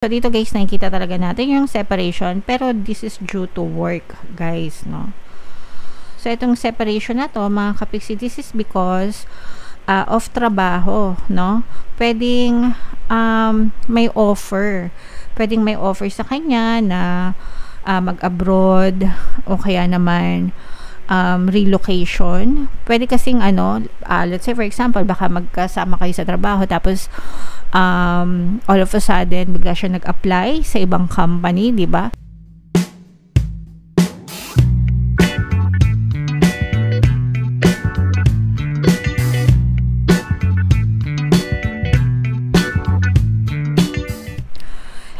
So, dito guys, nakikita talaga natin yung separation, pero this is due to work, guys, no? So, itong separation na to, mga kapiksi, this is because of trabaho, no? Pwedeng may offer. Pwedeng may offer sa kanya na mag-abroad o kaya naman relocation. Pwede kasing let's say for example, baka magkasama kayo sa trabaho tapos all of a sudden bigla siya nag-apply sa ibang company, di ba?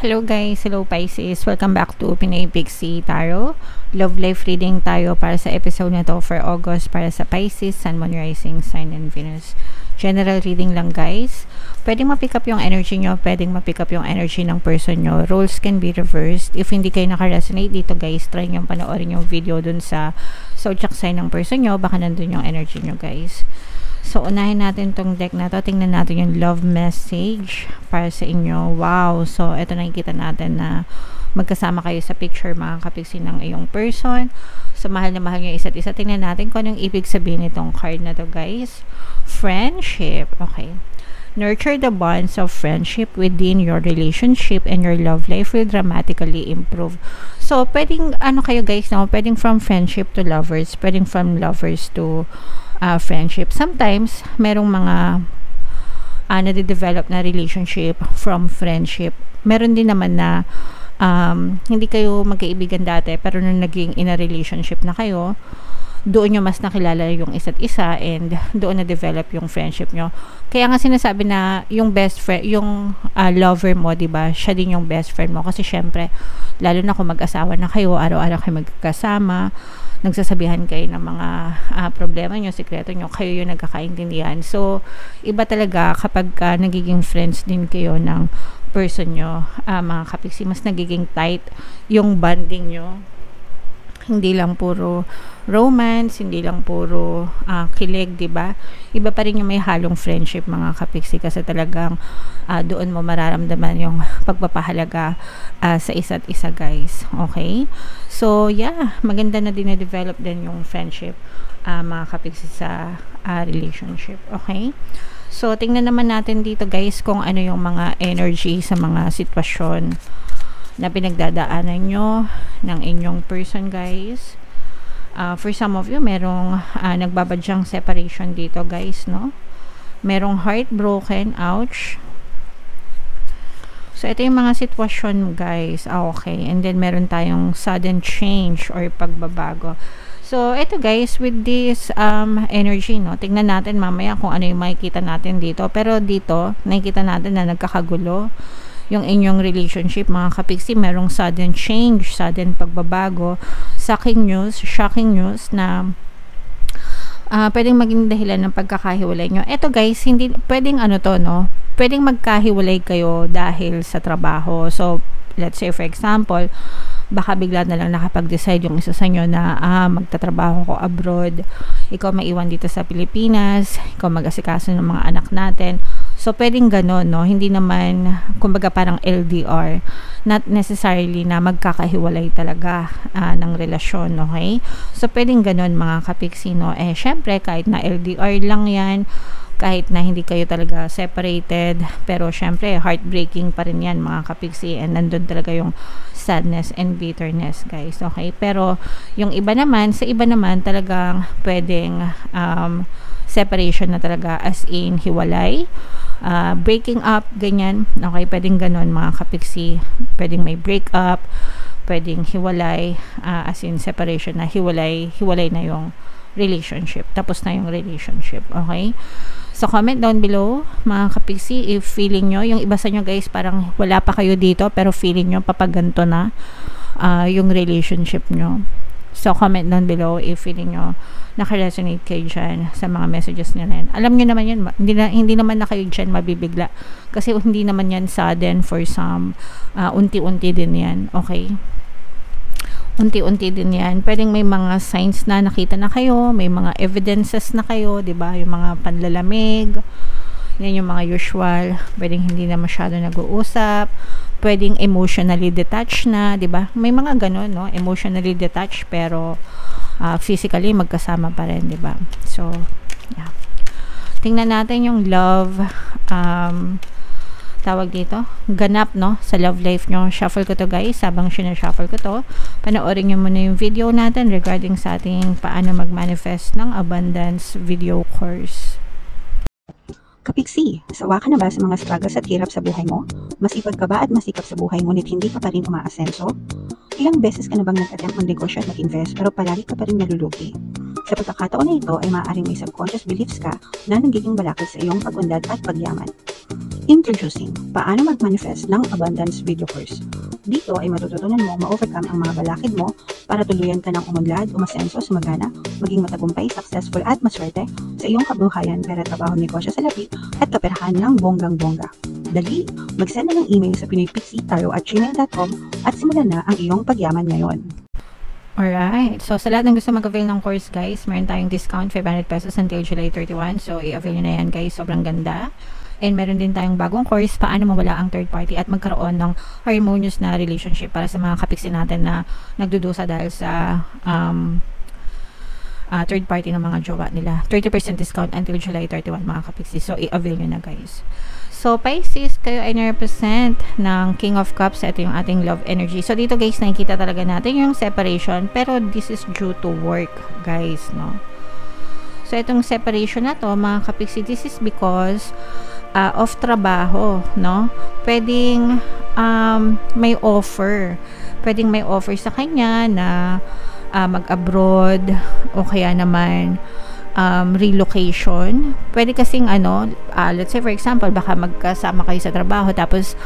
Hello guys, hello Pisces. Welcome back to Pinay Pixie Tarot. Love life reading tayo para sa episode na to for August para sa Pisces, Sun, Moon, Rising, Sign, and Venus. General reading lang guys. Pwedeng ma-pick up yung energy nyo, pwedeng ma-pick up yung energy ng person nyo. Roles can be reversed. If hindi kayo naka-resonate dito guys, try nyo panoorin yung video dun sa zodiac sign ng person nyo. Baka nandun yung energy nyo guys. So, unahin natin tong deck na to. Tingnan natin yung love message para sa inyo. Wow! So, ito nakikita natin na magkasama kayo sa picture, mga kapiksi ng iyong person. So, mahal na mahal nyo isa't isa. Tingnan natin kung anong ibig sabihin nitong card na to, guys. Friendship. Okay. Nurture the bonds of friendship within your relationship and your love life will dramatically improve. So, pwedeng, kayo guys, no? Pwedeng from friendship to lovers. Pwedeng from lovers to friendship. Sometimes, merong mga nade-develop na relationship from friendship. Meron din naman na hindi kayo magkaibigan dati pero nung naging in a relationship na kayo, doon nyo mas nakilala yung isa't isa and doon na-develop yung friendship nyo. Kaya nga sinasabi na yung best friend, yung lover mo, diba? Siya din yung best friend mo. Kasi syempre, lalo na kung mag-asawa na kayo, araw-araw kayo magkasama, nagsasabihan kayo ng mga problema nyo, sikreto nyo, kayo yung nagkakaintindihan. So, iba talaga kapag nagiging friends din kayo ng person nyo, mga kapiksi, mas nagiging tight yung bonding nyo. Hindi lang puro romance, hindi lang puro kilig, diba? Iba pa rin yung may halong friendship, mga kapiksi, kasi talagang doon mo mararamdaman yung pagpapahalaga sa isa't isa, guys. Okay? So, yeah, maganda na din na-develop din yung friendship, mga kapiksi, sa relationship. Okay? So, tingnan naman natin dito, guys, kung ano yung mga energy sa mga sitwasyon na pinagdadaanan nyo ng inyong person, guys. For some of you, merong nagbabadyang separation dito, guys, no? Merong heartbroken, ouch. So, ito yung mga sitwasyon, guys. Okay. And then, meron tayong sudden change or pagbabago. So, ito guys, with this energy, no? Tingnan natin mamaya kung ano yung makikita natin dito. Pero dito, nakikita natin na nagkakagulo yung inyong relationship, mga kapiksi. Merong sudden change, sudden pagbabago, shocking news na pwedeng maging dahilan ng pagkakahiwalay nyo. Ito guys, hindi pwedeng pwedeng magkahiwalay kayo dahil sa trabaho. So, let's say for example, baka bigla na lang nakapag-decide yung isa sa inyo na magtatrabaho ko abroad, ikaw maiwan dito sa Pilipinas, ikaw mag-asikaso ng mga anak natin. So, pwedeng ganon, no? Hindi naman, kumbaga parang LDR. Not necessarily na magkakahiwalay talaga ng relasyon, okay? So, pwedeng ganon, mga kapiksi, no? Syempre, kahit na LDR lang yan, kahit na hindi kayo talaga separated, pero syempre, heartbreaking pa rin yan, mga kapiksi. And nandun talaga yung sadness and bitterness, guys, okay? Pero, yung iba naman, sa iba naman, talagang pwedeng separation na talaga, as in, hiwalay. Breaking up, ganyan. Okay, pwedeng ganon, mga kapiksi. Pwedeng may break up, pwedeng hiwalay, as in separation na hiwalay na yung relationship. Tapos na yung relationship. Okay? So, comment down below, mga kapiksi, if feeling nyo, yung iba sa nyo guys, parang wala pa kayo dito, pero feeling nyo papaganto na yung relationship nyo. So, comment down below if feeling nyo naka-resonate kayo dyan sa mga messages nyo na yan. Alam nyo naman yun, hindi naman na kayo dyan mabibigla. Kasi hindi naman yan sudden for some. Unti-unti din yan. Okay? Unti-unti din yan. Pwedeng may mga signs na nakita na kayo, may mga evidences na kayo, diba? Yung mga panlalamig, yan yung mga usual. Pwedeng hindi na masyado nag-uusap, pwedeng emotionally detached na, 'di ba? May mga ganun, no? Emotionally detached pero physically magkasama pa rin, 'di ba? So, yeah. Tingnan natin yung love tawag dito, ganap, no, sa love life nyo. Shuffle ko to, guys. Habang sinashuffle ko to, panoorin nyo muna yung video natin regarding sa ating paano mag-manifest ng abundance video course. Kapiksi, sawa ka na ba sa mga struggles at hirap sa buhay mo? Masipag ka ba at masikap sa buhay ngunit hindi ka pa rin umaasenso? Ilang beses ka na bang nag-attempt mag-negosyo at mag-invest pero palagi ka pa rin nalulugi? Sa pagkakataon na ito ay maaaring may subconscious beliefs ka na nagiging balakid sa iyong pag-unlad at pagyaman. Introducing, paano mag-manifest ng abundance video course. Dito ay matututunan mo ma-overcome ang mga balakid mo para tuluyan ka ng umunlad, umasenso, sumagana, maging matagumpay, successful at maswerte sa iyong kabuhayan, pera, trabaho, negosyo sa labi at kaperahan ng bonggang-bongga. Dali, mag-send na ng email sa pinoypixie@gmail.com at simulan na ang iyong pagyaman ngayon. Alright. So, sa lahat ng gusto mag-avail ng course, guys, meron tayong discount, 500 pesos until July 31. So, i-avail nyo na yan, guys. Sobrang ganda. And meron din tayong bagong course, paano mawala ang third party at magkaroon ng harmonious na relationship para sa mga kapiksi natin na nagdudusa dahil sa third party ng mga jowa nila. 30% discount until July 31, mga kapiksi. So, i-avail nyo na, guys. So, Pisces, kayo ay na-represent ng King of Cups. Ito yung ating love energy. So, dito, guys, nakikita talaga natin yung separation. Pero, this is due to work, guys, no? So, itong separation na to, mga kapiksi, this is because of trabaho, no? Pwedeng may offer. Pwedeng may offer sa kanya na mag-abroad o kaya naman relocation. Pwede kasing let's say for example, baka magkasama kayo sa trabaho tapos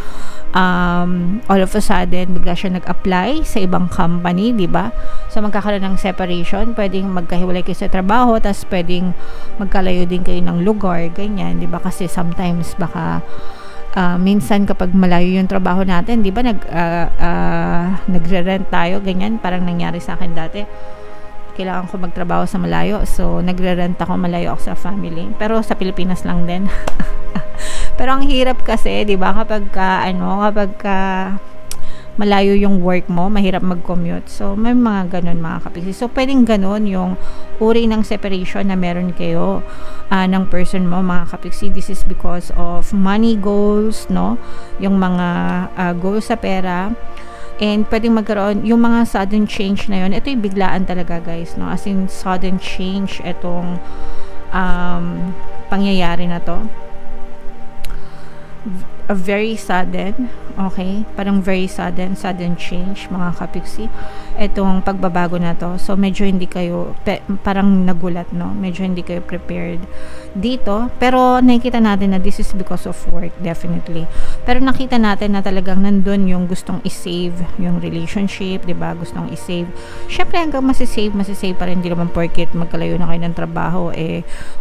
all of a sudden bigla siya nag-apply sa ibang company, di ba? So magkakaroon ng separation, pwedeng magkahiwalay kayo sa trabaho, tapos pwedeng magkalayo din kayo ng lugar, ganyan, di ba? Kasi sometimes baka minsan kapag malayo yung trabaho natin, di ba, nagre-rent tayo, ganyan, parang nangyari sa akin dati. Kailangan ko magtrabaho sa malayo, so nagre-rent ako, malayo ako sa family, pero sa Pilipinas lang din. Pero ang hirap kasi, 'di ba, kapag malayo yung work mo, mahirap mag-commute. So may mga ganun, mga kapiksi. So pwedeng ganun yung uri ng separation na meron kayo ng person mo, mga kapiksi. This is because of money goals, no? Yung mga goals sa pera. And pwedeng magkaroon yung mga sudden change na yun. Ito yung biglaan talaga, guys, no? As in sudden change itong pangyayari na to. A very sudden, okay? Parang very sudden change, mga kapiksi. Itong pagbabago na to. So medyo hindi kayo parang nagulat, no? Medyo hindi kayo prepared dito. Pero nakikita natin na this is because of work, definitely. Pero nakita natin na talagang nandun yung gustong i-save yung relationship, 'di ba? Gustong i-save. Syempre hanggang masisave pa rin, hindi naman porket magkalayo na kayo ng trabaho,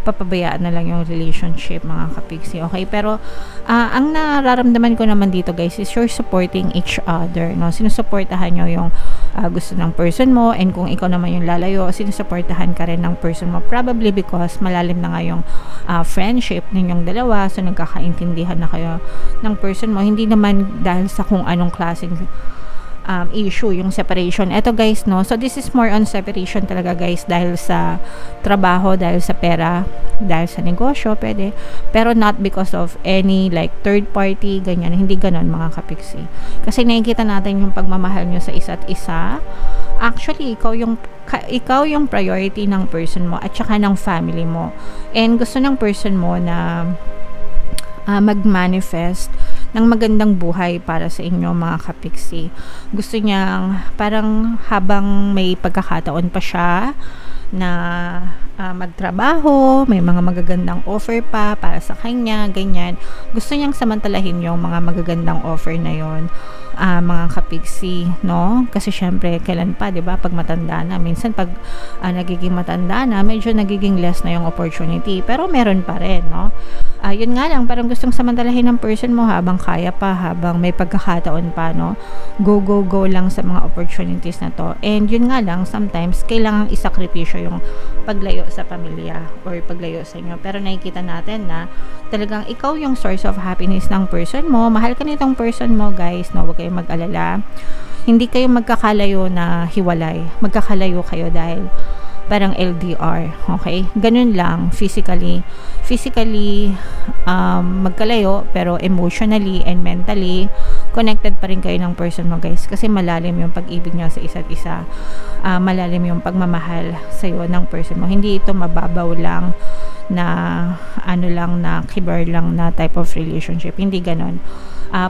papabayaan na lang yung relationship, mga kapiksi. Okay? Pero ang nararamdaman ko naman dito, guys, is you're supporting each other, no? Sinusuportahan nyo yung gusto ng person mo, and kung ikaw naman yung lalayo, sinusuportahan ka rin ng person mo, probably because malalim na nga yung friendship ninyong dalawa, so nagkakaintindihan na kayo ng person mo, hindi naman dahil sa kung anong klaseng issue yung separation. Eto, guys, no, so this is more on separation talaga, guys, dahil sa trabaho, dahil sa pera, dahil sa negosyo, pwede, pero not because of any like third party, ganyan. Hindi ganon, mga kapiksi, kasi nakikita natin yung pagmamahal nyo sa isa't isa. Actually, ikaw yung priority ng person mo at saka ng family mo, and gusto ng person mo na mag-manifest ng magandang buhay para sa inyo, mga kapiksi. Gusto niyang parang habang may pagkakataon pa siya na magtrabaho, may mga magagandang offer pa para sa kanya, ganyan. Gusto niyang samantalahin yung mga magagandang offer na yon, mga kapiksi, no? Kasi syempre, kailan pa, 'di ba? Pag matanda na, minsan pag nagiging matanda na, medyo nagiging less na yung opportunity, pero meron pa rin, no? Yun nga lang, parang gustong samantalahin ng person mo habang kaya pa, habang may pagkakataon pa, no? Go, go, go lang sa mga opportunities na to. And yun nga lang, sometimes, kailangang isakripisyo yung paglayo sa pamilya or paglayo sa inyo. Pero nakikita natin na talagang ikaw yung source of happiness ng person mo. Mahal ka nitong person mo, guys, no? Huwag kayong mag-alala. Hindi kayo magkakalayo na hiwalay. Magkakalayo kayo dahil parang LDR, okay? Ganun lang, physically magkalayo, pero emotionally and mentally connected pa rin kayo ng person mo, guys, kasi malalim yung pag-ibig nyo sa isa't isa, malalim yung pagmamahal sa'yo ng person mo. Hindi ito mababaw lang na na kibar lang na type of relationship, hindi ganon.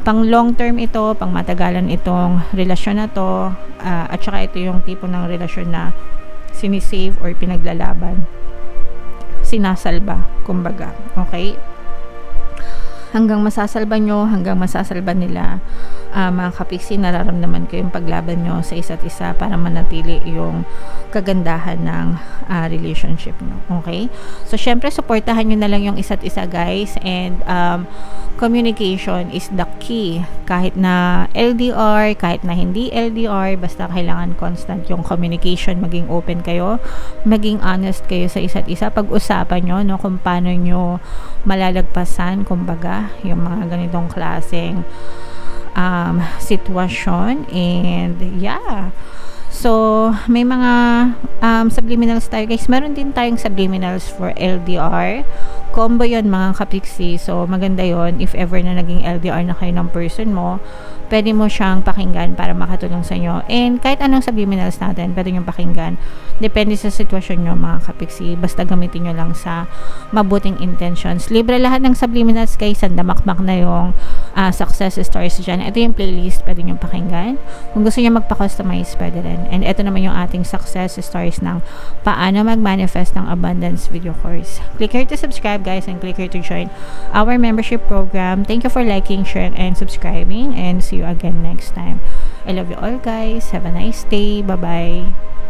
Pang long term ito, pang matagalan itong relasyon na to, at saka ito yung tipo ng relasyon na sinisave or pinaglalaban, sinasalba, kumbaga, okay? Hanggang masasalba nyo, hanggang masasalba nila, mga kapiksi, nararamdaman ko yung paglaban nyo sa isa't isa para manatili yung kagandahan ng relationship nyo, okay? So, syempre, supportahan nyo na lang yung isa't isa, guys, and communication is the key. Kahit na LDR, kahit na hindi LDR, basta kailangan constant yung communication, maging open kayo, maging honest kayo sa isa't isa, pag-usapan nyo, no, kung paano nyo malalagpasan, kumbaga, yung mga ganitong klaseng sitwasyon. And yeah, so may mga subliminals tayo, guys. Meron din tayong subliminals for LDR combo yun, mga kapiksi. So maganda yon if ever na naging LDR na kayo ng person mo, pwede mo siyang pakinggan para makatulong sa inyo. And kahit anong subliminals natin, pwede nyo pakinggan, depende sa sitwasyon nyo, mga kapiksi. Basta gamitin nyo lang sa mabuting intentions. Libre lahat ng subliminals, guys. Sandamakmak na yung success stories dyan. Ito yung playlist, pwede nyo pakinggan. Kung gusto nyo magpa-customize, pwede rin. And ito naman yung ating success stories ng paano mag-manifest ng abundance video course. Click here to subscribe, guys, and click here to join our membership program. Thank you for liking, sharing, and subscribing, and see you again next time. I love you all, guys. Have a nice day. Bye-bye.